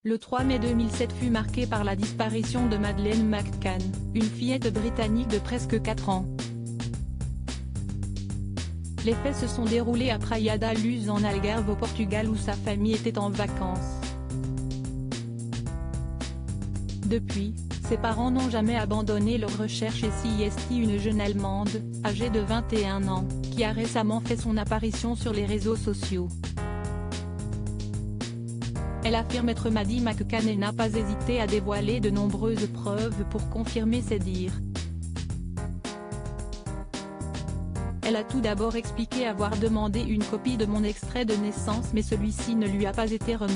Le 3 mai 2007 fut marqué par la disparition de Madeleine McCann, une fillette britannique de presque 4 ans. Les faits se sont déroulés à Praia da Luz en Algarve au Portugal où sa famille était en vacances. Depuis, ses parents n'ont jamais abandonné leur recherche et CIST, une jeune Allemande, âgée de 21 ans, qui a récemment fait son apparition sur les réseaux sociaux. Elle affirme être Maddie McCann et n'a pas hésité à dévoiler de nombreuses preuves pour confirmer ses dires. Elle a tout d'abord expliqué avoir demandé une copie de mon extrait de naissance mais celui-ci ne lui a pas été remis.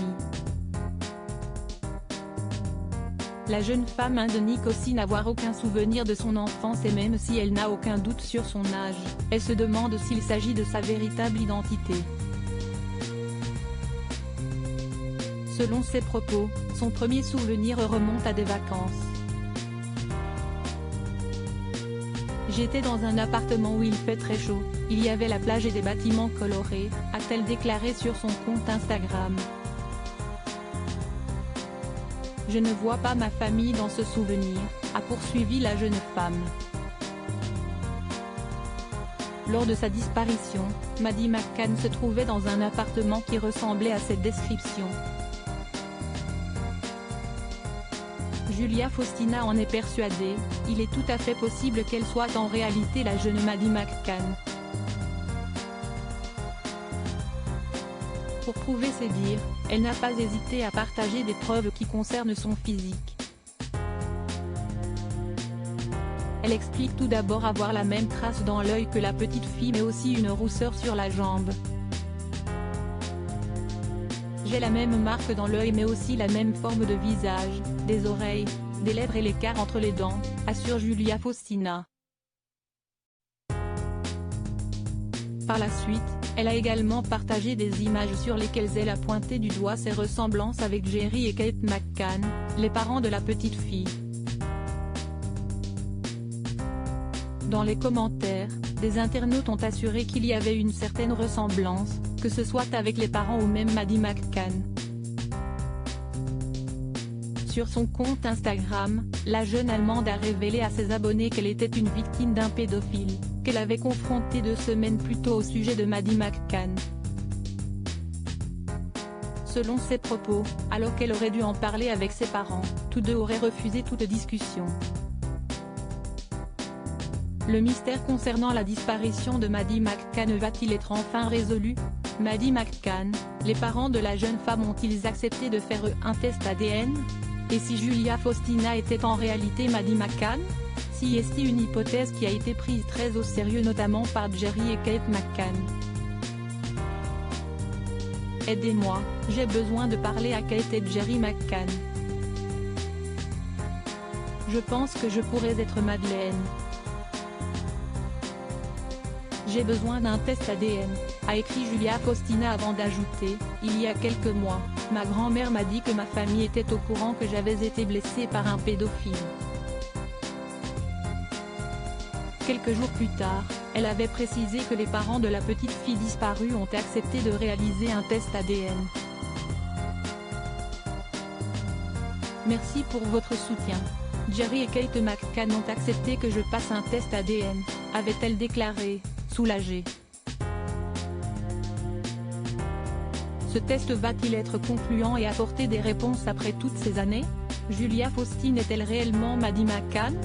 La jeune femme indique aussi n'avoir aucun souvenir de son enfance et même si elle n'a aucun doute sur son âge, elle se demande s'il s'agit de sa véritable identité. Selon ses propos, son premier souvenir remonte à des vacances. J'étais dans un appartement où il fait très chaud, il y avait la plage et des bâtiments colorés, a-t-elle déclaré sur son compte Instagram. Je ne vois pas ma famille dans ce souvenir, a poursuivi la jeune femme. Lors de sa disparition, Maddie McCann se trouvait dans un appartement qui ressemblait à cette description. Julia Faustina en est persuadée, il est tout à fait possible qu'elle soit en réalité la jeune Maddie McCann. Pour prouver ses dires, elle n'a pas hésité à partager des preuves qui concernent son physique. Elle explique tout d'abord avoir la même trace dans l'œil que la petite fille mais aussi une rousseur sur la jambe. J'ai la même marque dans l'œil mais aussi la même forme de visage, des oreilles, des lèvres et l'écart entre les dents, assure Julia Faustina. Par la suite, elle a également partagé des images sur lesquelles elle a pointé du doigt ses ressemblances avec Jerry et Kate McCann, les parents de la petite fille. Dans les commentaires, des internautes ont assuré qu'il y avait une certaine ressemblance, que ce soit avec les parents ou même Maddie McCann. Sur son compte Instagram, la jeune Allemande a révélé à ses abonnés qu'elle était une victime d'un pédophile, qu'elle avait confronté 2 semaines plus tôt au sujet de Maddie McCann. Selon ses propos, alors qu'elle aurait dû en parler avec ses parents, tous deux auraient refusé toute discussion. Le mystère concernant la disparition de Maddie McCann va-t-il être enfin résolu? Maddie McCann, les parents de la jeune femme ont-ils accepté de faire un test ADN? Et si Julia Faustina était en réalité Maddie McCann? CIST, une hypothèse qui a été prise très au sérieux notamment par Jerry et Kate McCann. Aidez-moi, j'ai besoin de parler à Kate et Jerry McCann. Je pense que je pourrais être Madeleine. J'ai besoin d'un test ADN, a écrit Julia Faustina avant d'ajouter, il y a quelques mois, ma grand-mère m'a dit que ma famille était au courant que j'avais été blessée par un pédophile. Quelques jours plus tard, elle avait précisé que les parents de la petite fille disparue ont accepté de réaliser un test ADN. Merci pour votre soutien. Jerry et Kate McCann ont accepté que je passe un test ADN, avait-elle déclaré, soulagée. Ce test va-t-il être concluant et apporter des réponses après toutes ces années? Julia Faustina est-elle réellement Maddie McCann?